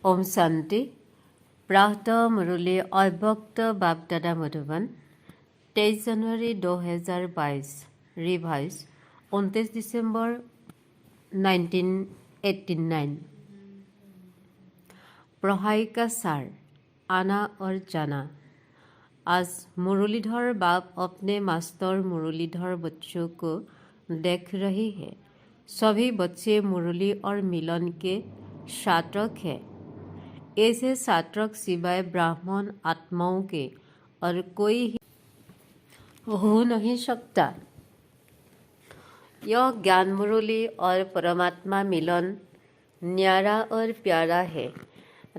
ओम शांति। प्रातः मुरली अव्यक्त बापदादा मधुबन 23 जनवरी 2022 रिवाइज 29 दिसंबर 1989। प्रहायिका सार आना और जाना। आज मुरलीधर बाप अपने मास्टर मुरलीधर बच्चों को देख रही है। सभी बच्चे मुरली और मिलन के साधक हैं। ऐसे साधक सिवाय ब्राह्मण आत्माओं के और कोई हो नहीं सकता। यह ज्ञान मुरली और परमात्मा मिलन न्यारा और प्यारा है।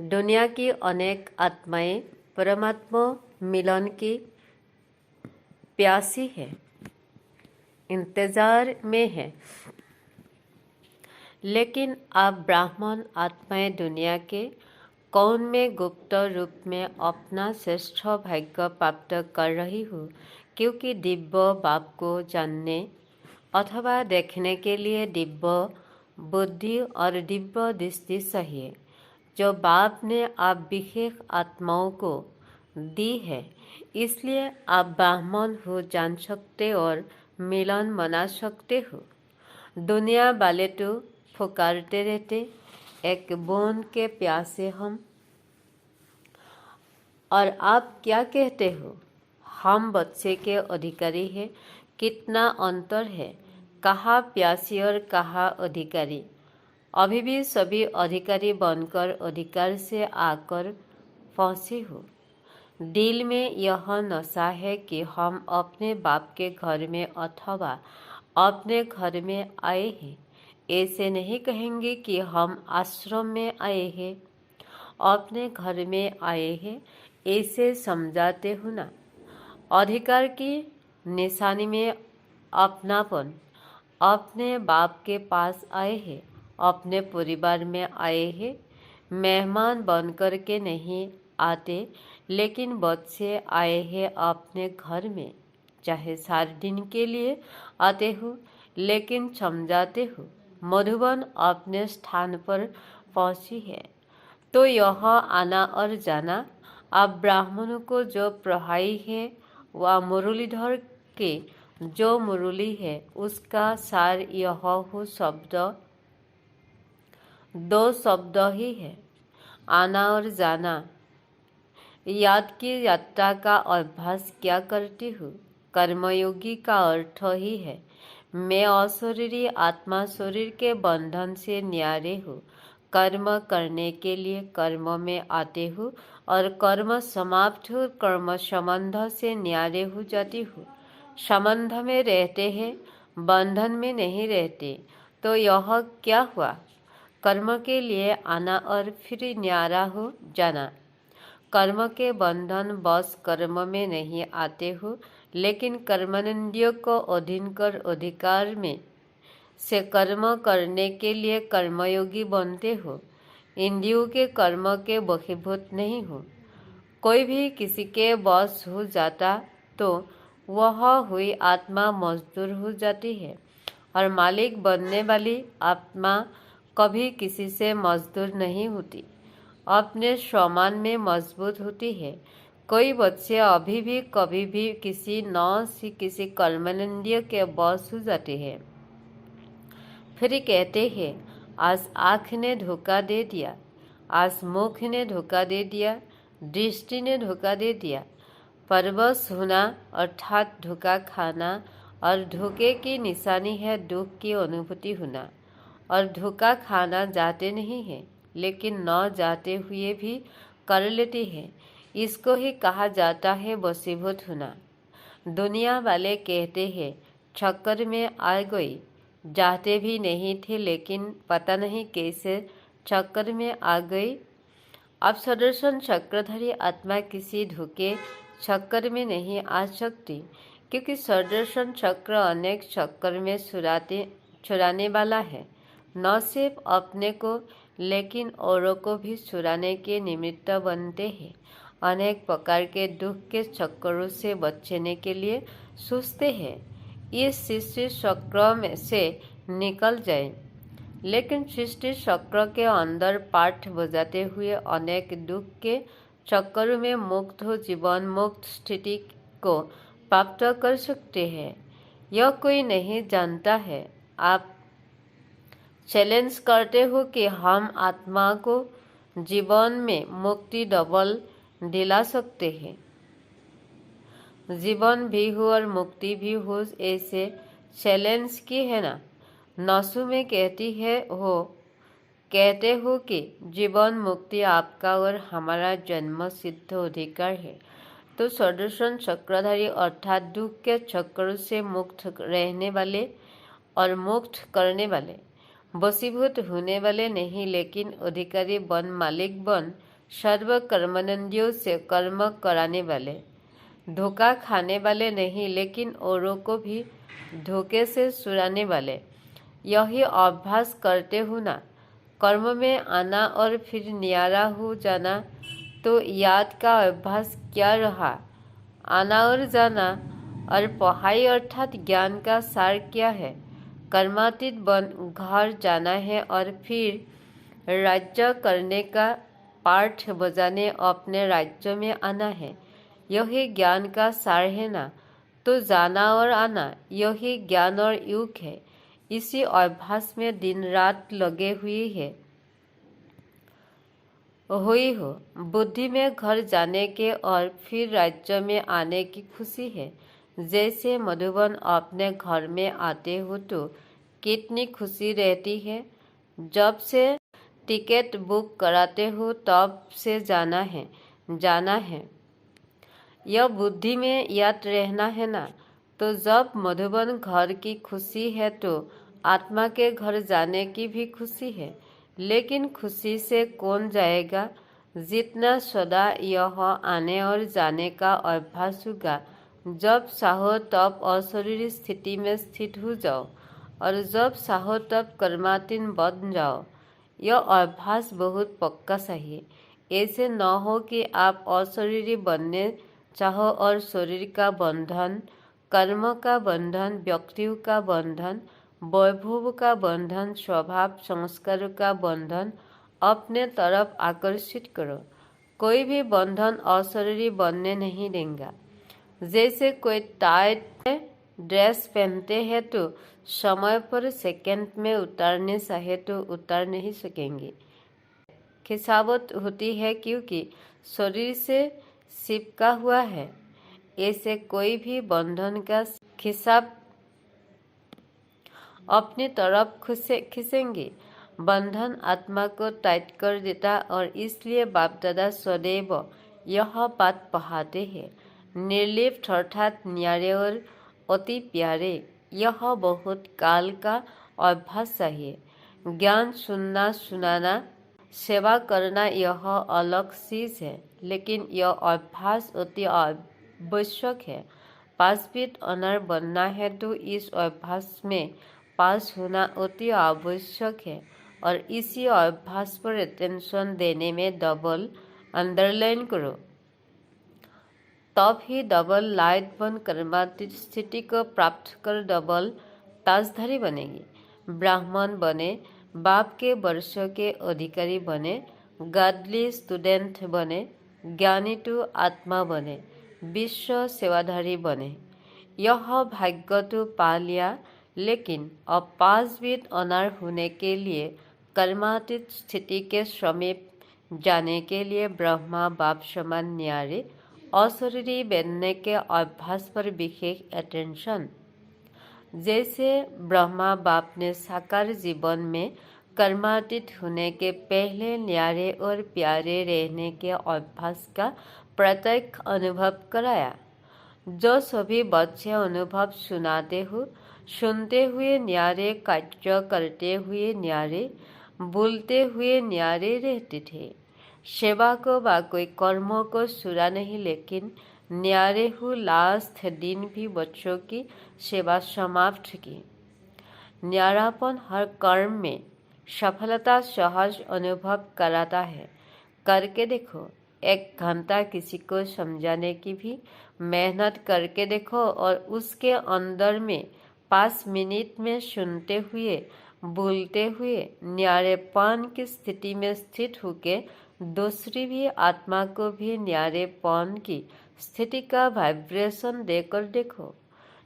दुनिया की अनेक आत्माएं परमात्मा मिलन की प्यासी है, इंतजार में है। लेकिन आप ब्राह्मण आत्माएं दुनिया के कौन में गुप्त रूप में अपना श्रेष्ठ भाग्य प्राप्त कर रही हो, क्योंकि दिव्य बाप को जानने अथवा देखने के लिए दिव्य बुद्धि और दिव्य दृष्टि चाहिए, जो बाप ने आप विशेष आत्माओं को दी है। इसलिए आप ब्राह्मण हो जान सकते और मिलन मना सकते हो। दुनिया वाले तो पुकारते रहते, एक बूंद के प्यासे हम, और आप क्या कहते हो, हम बच्चे के अधिकारी हैं। कितना अंतर है, कहाँ प्यासी और कहाँ अधिकारी। अभी भी सभी अधिकारी बनकर अधिकार से आकर फंसे हो। दिल में यह नशा है कि हम अपने बाप के घर में अथवा अपने घर में आए हैं। ऐसे नहीं कहेंगे कि हम आश्रम में आए हैं, अपने घर में आए हैं, ऐसे समझाते हो ना। अधिकार की निशानी में अपनापन। अपने बाप के पास आए हैं, अपने परिवार में आए हैं। मेहमान बनकर के नहीं आते, लेकिन बच्चे आए हैं अपने घर में। चाहे 4 दिन के लिए आते हो, लेकिन समझाते हो। मधुबन अपने स्थान पर पहुंची है। तो यह आना और जाना। आप ब्राह्मणों को जो पढ़ाई है वह मुरलीधर के जो मुरली है उसका सार यह हो शब्द, 2 शब्द ही है, आना और जाना। याद की यात्रा का अभ्यास क्या करती हूँ। कर्मयोगी का अर्थ ही है मैं अशरीरी आत्मा शरीर के बंधन से न्यारे हूँ। कर्म करने के लिए कर्म में आते हूँ और कर्म समाप्त हो कर्म संबंध से न्यारे हो जाती हूँ। संबंध में रहते हैं, बंधन में नहीं रहते। तो यह क्या हुआ, कर्म के लिए आना और फिर न्यारा हो जाना। कर्म के बंधन बस कर्म में नहीं आते हो, लेकिन कर्मेंद्रियों को अधीन कर अधिकार में से कर्म करने के लिए कर्मयोगी बनते हो। इंद्रियों के कर्म के बहिर्भूत नहीं हो। कोई भी किसी के बस हो जाता तो वह हुई आत्मा मजदूर हो जाती है, और मालिक बनने वाली आत्मा कभी किसी से मजदूर नहीं होती, अपने स्वमान में मजबूत होती है। कोई बच्चे अभी भी कभी भी किसी न सी किसी कर्मेंद्रिय के बस हो जाते हैं। फिर कहते हैं आज आँख ने धोखा दे दिया, आज मुख ने धोखा दे दिया, दृष्टि ने धोखा दे दिया। परवश होना अर्थात धोखा खाना, और धोखे की निशानी है दुख की अनुभूति होना। और धोखा खाना जाते नहीं है, लेकिन न जाते हुए भी कर लेते हैं। इसको ही कहा जाता है वशीभूत होना। दुनिया वाले कहते हैं चक्कर में आ गई, जाते भी नहीं थे, लेकिन पता नहीं कैसे चक्कर में आ गई। अब सुदर्शन चक्रधारी आत्मा किसी धोखे चक्कर में नहीं आ सकती, क्योंकि सुदर्शन चक्र अनेक चक्कर में चुराने वाला है। न सिर्फ अपने को, लेकिन औरों को भी चुराने के निमित्त बनते हैं। अनेक प्रकार के दुख के चक्करों से बचने के लिए सोचते हैं इस शिष्य चक्र में से निकल जाए। लेकिन सृष्टि चक्र के अंदर पाठ बजाते हुए अनेक दुख के चक्करों में मुक्त हो जीवन मुक्त स्थिति को प्राप्त कर सकते हैं। यह कोई नहीं जानता है। आप चैलेंज करते हो कि हम आत्मा को जीवन में मुक्ति डबल दिला सकते हैं। जीवन भी हो और मुक्ति भी हो, ऐसे चैलेंज की है ना। नसु में कहते हो कि जीवन मुक्ति आपका और हमारा जन्म सिद्ध अधिकार है। तो सुदर्शन चक्रधारी अर्थात दुख के चक्र से मुक्त रहने वाले और मुक्त करने वाले, वशीभूत होने वाले नहीं, लेकिन अधिकारी बन, मालिक बन, सर्व कर्मानंदियों से कर्म कराने वाले, धोखा खाने वाले नहीं, लेकिन औरों को भी धोखे से सुराने वाले, यही अभ्यास करते हो ना। कर्म में आना और फिर न्यारा हो जाना, तो याद का अभ्यास क्या रहा। आना और जाना और पढ़ाई अर्थात ज्ञान का सार क्या है। कर्मातीत बन घर जाना है और फिर राज्य करने का पाठ बजाने अपने राज्य में आना है, यही ज्ञान का सार है ना। तो जाना और आना यही ज्ञान और युग है। इसी अभ्यास में दिन रात लगे हुई हो। बुद्धि में घर जाने के और फिर राज्य में आने की खुशी है। जैसे मधुबन अपने घर में आते हो तो कितनी खुशी रहती है। जब से टिकट बुक कराते हो तब से जाना है, यह बुद्धि में याद रहना है ना। तो जब मधुबन घर की खुशी है तो आत्मा के घर जाने की भी खुशी है। लेकिन खुशी से कौन जाएगा। जितना सदा यह आने और जाने का अभ्यास होगा, जब चाहो तब अशरीरी स्थिति में स्थित हो जाओ और जब चाहो तब कर्मातीत बन जाओ। यह अभ्यास बहुत पक्का चाहिए। ऐसे न हो कि आप अशरीरी बनने चाहो और शरीर का बंधन, कर्म का बंधन, व्यक्तियों का बंधन, वैभव का बंधन, स्वभाव संस्कारों का बंधन अपने तरफ आकर्षित करो। कोई भी बंधन अशरीरी बनने नहीं देगा। जैसे कोई टाइट ड्रेस पहनते हैं तो समय पर सेकंड में उतारने चाहे तो उतार नहीं सकेंगे। खिंचावट होती है क्योंकि शरीर से चिपका हुआ है। ऐसे कोई भी बंधन का खिंचाव अपनी तरफ खींचेंगे। बंधन आत्मा को टाइट कर देता और इसलिए बाप दादा सदैव यह बात पढ़ाते हैं। निर्लिप्त अर्थात न्यारे और अति प्यारे, यह बहुत काल का अभ्यास चाहिए। ज्ञान सुनना सुनाना सेवा करना यह अलग चीज है, लेकिन यह अभ्यास अति आवश्यक है। पासविद ऑनर बनना है तो इस अभ्यास में पास होना अति आवश्यक है और इसी अभ्यास पर अटेंशन देने में डबल अंडरलाइन करो, तब ही डबल लाइट बन कर्मातीत स्थिति को प्राप्त कर डबल ताजधारी बनेगी। ब्राह्मण बने, बाप के वर्षों के अधिकारी बने, गॉडली स्टूडेंट बने, ज्ञानी तो आत्मा बने, विश्व सेवाधारी बने। यह भाग्य तो पा लिया, लेकिन अब पासविद ऑनर होने के लिए कर्मातीत स्थिति के समीप जाने के लिए ब्रह्मा बाप समान न्यारे अशरीरी बनने के अभ्यास पर विशेष अटेंशन। जैसे ब्रह्मा बाप ने साकार जीवन में कर्मातीत होने के पहले न्यारे और प्यारे रहने के अभ्यास का प्रत्यक्ष अनुभव कराया। जो सभी बच्चे अनुभव सुनते हुए न्यारे, कार्य करते हुए न्यारे, बोलते हुए न्यारे रहते थे। सेवा को व कोई कर्मों को सुरा नहीं, लेकिन न्यारे हो लास्ट दिन भी बच्चों की सेवा समाप्त की। न्यारापन हर कर्म में सफलता सहज अनुभव कराता है। करके देखो। 1 घंटा किसी को समझाने की भी मेहनत करके देखो और उसके अंदर में 5 मिनट में सुनते हुए भूलते हुए न्यारेपन की स्थिति में स्थित होकर दूसरी भी आत्मा को भी न्यारेपन की स्थिति का वाइब्रेशन देकर देखो।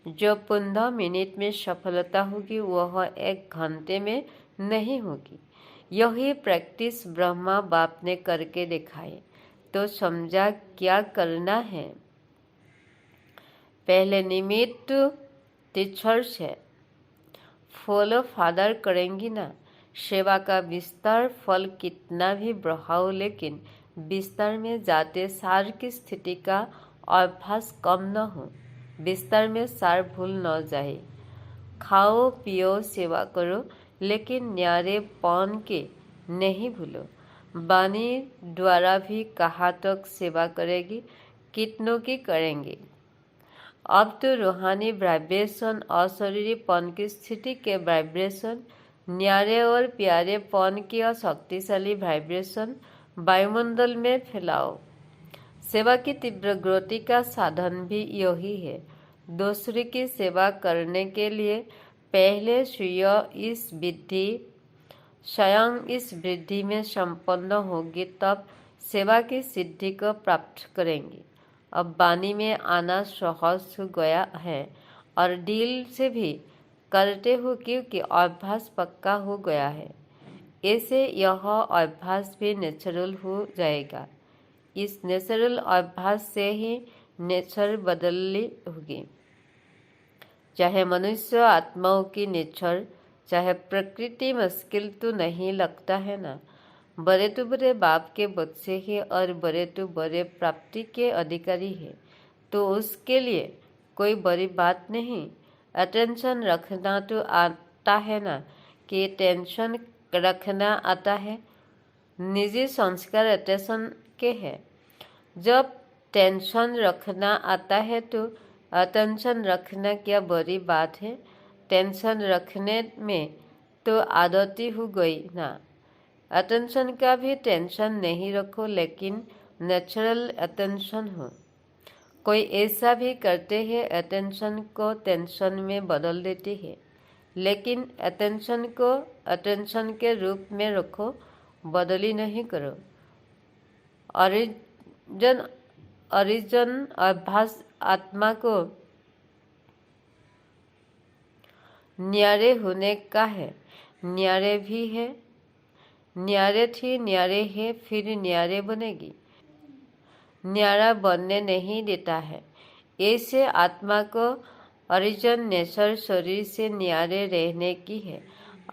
जो 15 मिनट में सफलता होगी वह 1 घंटे में नहीं होगी। यही प्रैक्टिस ब्रह्मा बाप ने करके दिखाए। तो समझा क्या करना है। पहले निमित्त टीचर्स है, फॉलो फादर करेंगी ना। सेवा का विस्तार फल कितना भी बढ़ाओ, लेकिन विस्तार में जाते सार की स्थिति का अभ्यास कम न हो। विस्तार में सार भूल न जाए। खाओ पियो सेवा करो, लेकिन न्यारेपन के नहीं भूलो। वाणी द्वारा भी कहाँ तक सेवा करेगी, कितनों की करेंगे। अब तो रूहानी वाइब्रेशन अशरीरीपन की स्थिति के वाइब्रेशन, न्यारे और प्यारेपन की शक्तिशाली वाइब्रेशन वायुमंडल में फैलाओ। सेवा की तीव्र गति का साधन भी यही है। दूसरे की सेवा करने के लिए पहले स्वयं इस वृद्धि में संपन्न होगी, तब सेवा की सिद्धि को प्राप्त करेंगे। अब वाणी में आना सहज हो गया है और दिल से भी करते हो, क्योंकि अभ्यास पक्का हो गया है। ऐसे यह अभ्यास भी नेचुरल हो जाएगा। इस नेचुरल अभ्यास से ही नेचर बदली होगी। चाहे मनुष्य आत्माओं की नेचर, चाहे प्रकृति, मुश्किल तो नहीं लगता है ना। बड़े तो बड़े बाप के बच्चे हैं और बड़े तो बड़े प्राप्ति के अधिकारी हैं, तो उसके लिए कोई बड़ी बात नहीं। अटेंशन रखना तो आता है ना, कि टेंशन रखना आता है। निजी संस्कार अटेंशन के हैं। जब टेंशन रखना आता है तो अटेंशन रखना क्या बड़ी बात है। टेंशन रखने में तो आदती हो गई ना। अटेंशन का भी टेंशन नहीं रखो, लेकिन नेचुरल अटेंशन हो। कोई ऐसा भी करते हैं, अटेंशन को टेंशन में बदल देते हैं, लेकिन अटेंशन को अटेंशन के रूप में रखो, बदली नहीं करो। ओरिजिन अभ्यास आत्मा को न्यारे होने का है। न्यारे भी है, न्यारे थी, न्यारे है, फिर न्यारे बनेगी। न्यारा बनने नहीं देता है। ऐसे आत्मा को ओरिजिन नेचर शरीर से न्यारे रहने की है,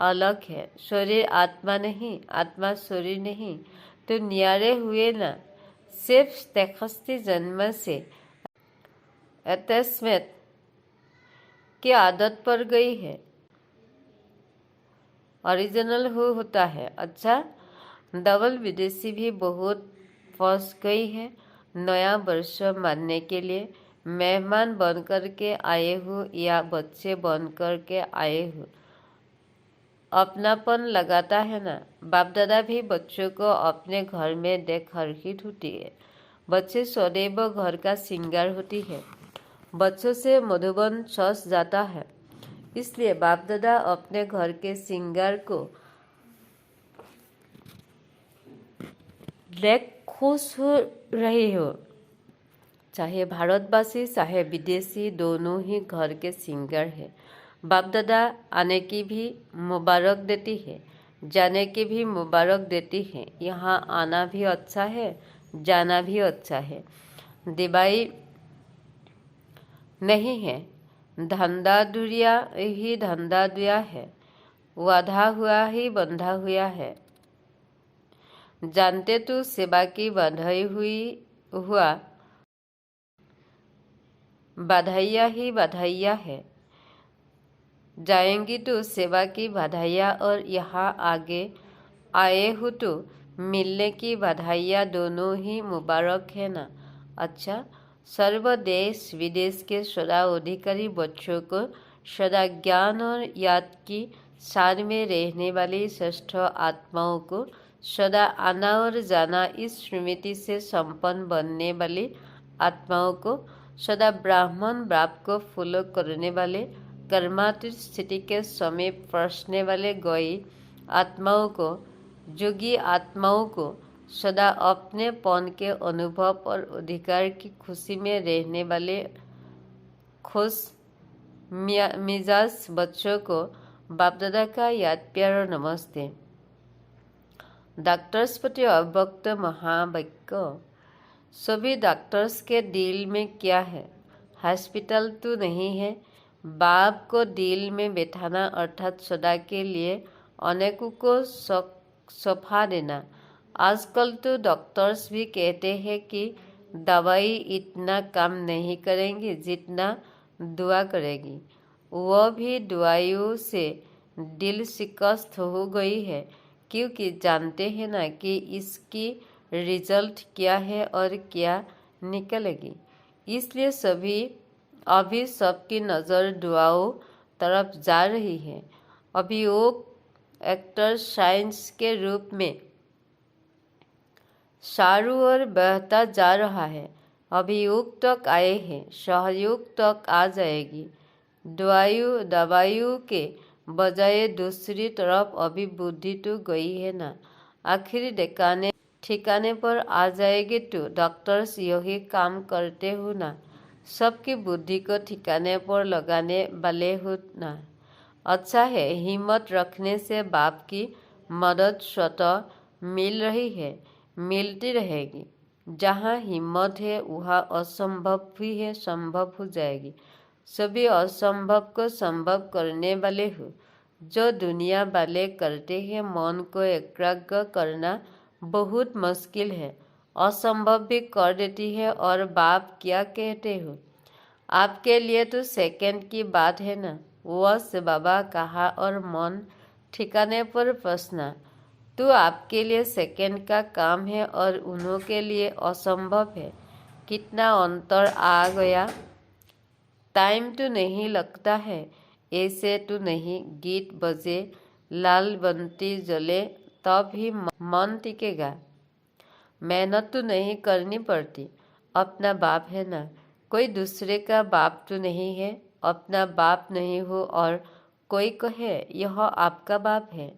अलग है। शरीर आत्मा नहीं, आत्मा शरीर नहीं, तो न्यारे हुए ना। सिर्फ 63 जन्म से अटैचमेंट की आदत पड़ गई है। ओरिजिनल होता है। अच्छा, डबल विदेशी भी बहुत फंस गई है। नया वर्ष मानने के लिए मेहमान बनकर के आए हो या बच्चे बनकर के आए हो, अपनापन लगाता है ना। बाप दादा भी बच्चों को अपने घर में देख हर्षित होती है। बच्चे सदैव घर का श्रृंगार होती है। बच्चों से मधुबन सस जाता है, इसलिए बाप दादा अपने घर के श्रृंगार को देख खुश हो रही हो। चाहे भारतवासी चाहे विदेशी, दोनों ही घर के श्रृंगार है। बाप दादा आने की भी मुबारक देती है, जाने की भी मुबारक देती है। यहाँ आना भी अच्छा है, जाना भी अच्छा है। दिवाई नहीं है, धंधा दुरिया ही धंधा दिया है, वाधा हुआ ही बंधा हुआ है। जानते तो सेवा की बधाई हुआ बधाइया ही बधाइया है। जाएंगी तो सेवा की बधाइयाँ, और यहाँ आगे आए हो तो मिलने की बधाइयाँ, दोनों ही मुबारक है ना। अच्छा, सर्व देश विदेश के सदा अधिकारी बच्चों को सदा ज्ञान और याद की सार में रहने वाली श्रेष्ठ आत्माओं को सदा आना और जाना इस स्मृति से संपन्न बनने वाली आत्माओं को, सदा ब्राह्मण बाप को फॉलो करने वाले कर्मातीत स्थिति के समीप पहुँचने वाले गोई आत्माओं को, योगी आत्माओं को सदा अपने पौन के अनुभव और अधिकार की खुशी में रहने वाले खुश मिजाज बच्चों को बापदादा का याद प्यार और नमस्ते। डॉक्टर्स प्रति अवक्त महावाक्य। सभी डॉक्टर्स के दिल में क्या है? हॉस्पिटल तो नहीं है। बाप को दिल में बैठाना अर्थात सदा के लिए अनेकों को सफा देना। आजकल तो डॉक्टर्स भी कहते हैं कि दवाई इतना काम नहीं करेंगी जितना दुआ करेगी। वह भी दवाइयों से दिल शिकस्त हो गई है, क्योंकि जानते हैं ना कि इसकी रिजल्ट क्या है और क्या निकलेगी। इसलिए अभी सबकी नज़र दुआओं तरफ जा रही है। अभी वो एक्टर साइंस के रूप में चारों ओर बहता जा रहा है। अभी युग तक आए हैं, सहयोग तक आ जाएगी। दवाइयों के बजाय दूसरी तरफ अभी बुद्धि तो गई है ना, आखिर ठिकाने पर आ जाएगी। तो डॉक्टर्स यही काम करते हो ना, सबकी बुद्धि को ठिकाने पर लगाने वाले हो ना। अच्छा है, हिम्मत रखने से बाप की मदद स्वतः मिल रही है, मिलती रहेगी। जहाँ हिम्मत है वहाँ असंभव भी है संभव हो जाएगी। सभी असंभव को संभव करने वाले हो। जो दुनिया वाले करते हैं, मन को एकाग्र करना बहुत मुश्किल है, असंभव भी कर देती है। और बाप क्या कहते हो? आपके लिए तो सेकंड की बात है ना। वह से बाबा कहा और मन ठिकाने पर पहुंचना तो आपके लिए सेकंड का काम है और उन्हों के लिए असंभव है। कितना अंतर आ गया। टाइम तो नहीं लगता है, ऐसे तो नहीं। गीत बजे, लाल बत्ती जले तब ही मन टिकेगा। मेहनत तो नहीं करनी पड़ती। अपना बाप है ना, कोई दूसरे का बाप तो नहीं है। अपना बाप नहीं हो और कोई कहे यह आपका बाप है,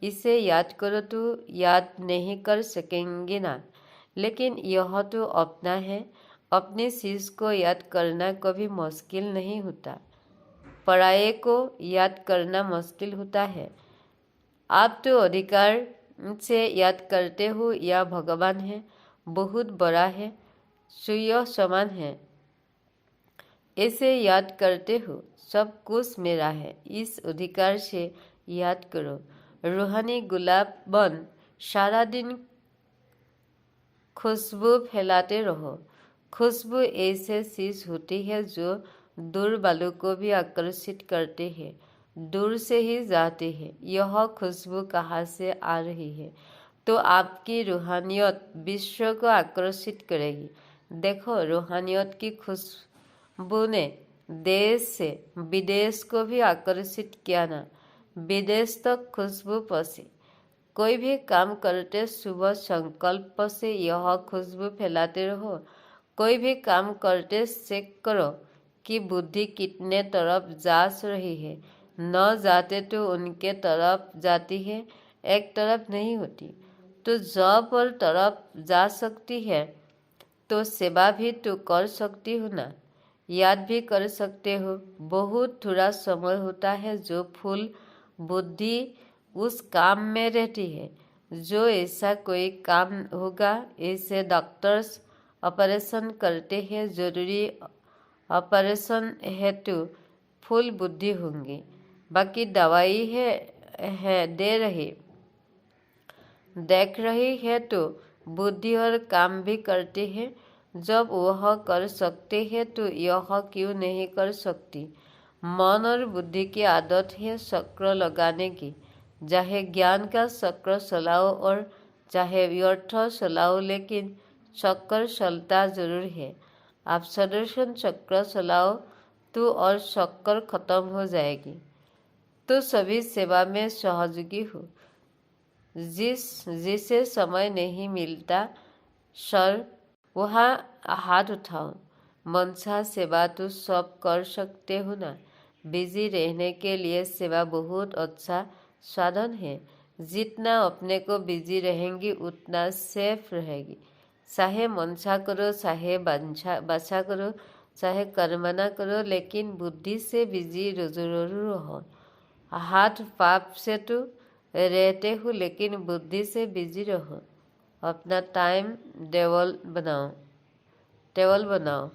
इसे याद करो तो याद नहीं कर सकेंगे ना। लेकिन यह तो अपना है। अपनी चीज़ को याद करना कभी मुश्किल नहीं होता, पराये को याद करना मुश्किल होता है। आप तो अधिकार से याद करते हो या भगवान है, बहुत बड़ा है, सूर्य समान है, ऐसे याद करते हो। सब कुछ मेरा है, इस अधिकार से याद करो। रूहानी गुलाब बन सारा दिन खुशबू फैलाते रहो। खुशबू ऐसे चीज होती है जो दूर वालों को भी आकर्षित करते हैं, दूर से ही जाते हैं। यह खुशबू कहाँ से आ रही है? तो आपकी रूहानियत विश्व को आकर्षित करेगी। देखो, रूहानियत की खुशबू ने देश से विदेश को भी आकर्षित किया ना। विदेश तक खुशबू पहुंची। कोई भी काम करते सुबह संकल्प से यह खुशबू फैलाते रहो। कोई भी काम करते चेक करो कि बुद्धि कितने तरफ जा रही है। न जाते तो उनके तरफ जाती है, एक तरफ नहीं होती। तो जब और तरफ जा सकती है तो सेवा भी तो कर सकती हो ना, याद भी कर सकते हो। बहुत थोड़ा समय होता है जो फूल बुद्धि उस काम में रहती है। जो ऐसा कोई काम होगा, ऐसे डॉक्टर्स ऑपरेशन करते हैं, जरूरी ऑपरेशन है तो फुल बुद्धि होंगी। बाकी दवाई है दे रही, देख रही है तो बुद्धि और काम भी करते हैं। जब वह कर सकते हैं तो यह क्यों नहीं कर सकती? मन और बुद्धि की आदत है चक्र लगाने की। चाहे ज्ञान का चक्र चलाओ और चाहे व्यर्थ चलाओ, लेकिन चक्कर चलता जरूर है। आप सुदर्शन चक्र चलाओ तो और चक्कर खत्म हो जाएगी। तो सभी सेवा में सहयोगी हो। जिसे समय नहीं मिलता सर, वहाँ हाथ उठाओ। मनसा सेवा तो सब कर सकते हो ना। बिजी रहने के लिए सेवा बहुत अच्छा साधन है। जितना अपने को बिजी रहेंगी उतना सेफ रहेगी। चाहे मनसा करो, चाहे बाछा करो, चाहे कर्मना करो, लेकिन बुद्धि से बिजी जरूर रहो। हाथ पाप से तो रहते हो, लेकिन बुद्धि से बिजी रहो। अपना टाइम टेबल बनाओ।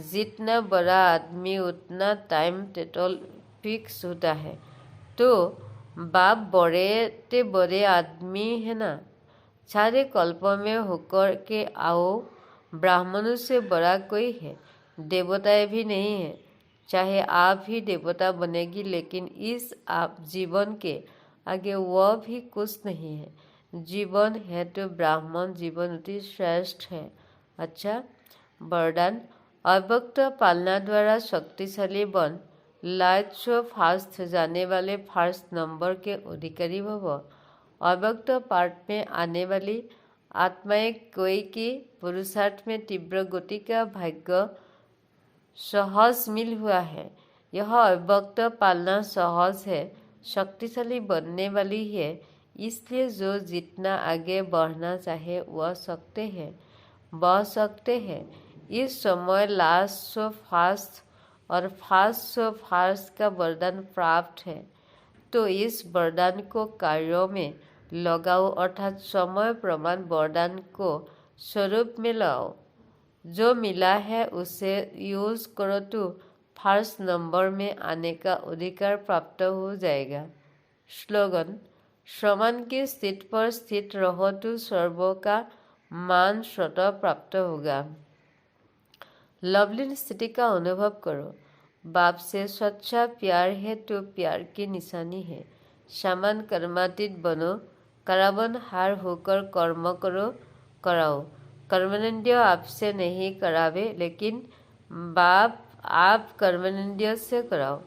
जितना बड़ा आदमी उतना टाइम टेबल फिक्स होता है। तो बाप बड़े बड़े आदमी है ना, सारे कल्पों में होकर के आओ। ब्राह्मणों से बड़ा कोई है? देवताएं भी नहीं है। चाहे आप ही देवता बनेगी, लेकिन इस आप जीवन के आगे वह भी कुछ नहीं है। जीवन है तो ब्राह्मण जीवन अति श्रेष्ठ है। अच्छा, वरदान अव्यक्त पालना द्वारा शक्तिशाली बन, लाइट्स फास्ट जाने वाले फर्स्ट नंबर के अधिकारी भव। अव्यक्त पार्ट में आने वाली आत्माएं कोई की पुरुषार्थ में तीव्र गति का भाग्य सहज मिल हुआ है। यह अव्यक्त पालना सहज है, शक्तिशाली बनने वाली है। इसलिए जो जितना आगे बढ़ना चाहे वह बढ़ सकते हैं। इस समय लास्ट सो फास्ट और फास्ट सो फास्ट का वरदान प्राप्त है। तो इस वरदान को कार्यों में लगाओ, अर्थात समय प्रमाण वरदान को स्वरूप में लाओ। जो मिला है उसे यूज करो तो फर्स्ट नंबर में आने का अधिकार प्राप्त हो जाएगा। स्लोगन, समान की स्थिति पर स्थित रहो तो सर्वों का मान स्वतः प्राप्त होगा। लवली स्थिति का अनुभव करो। बाप से सच्चा प्यार है तो प्यार की निशानी है। समान कर्मातीत बनो, करावन हार होकर कर्म कराओ। कर्मेंद्रिय आपसे नहीं करावे, लेकिन बाप आप कर्मेंद्रिय से कराओ।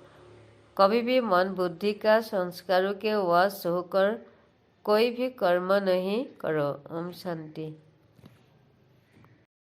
कभी भी मन बुद्धि का संस्कारों के वश होकर कोई भी कर्म नहीं करो। ओम शांति।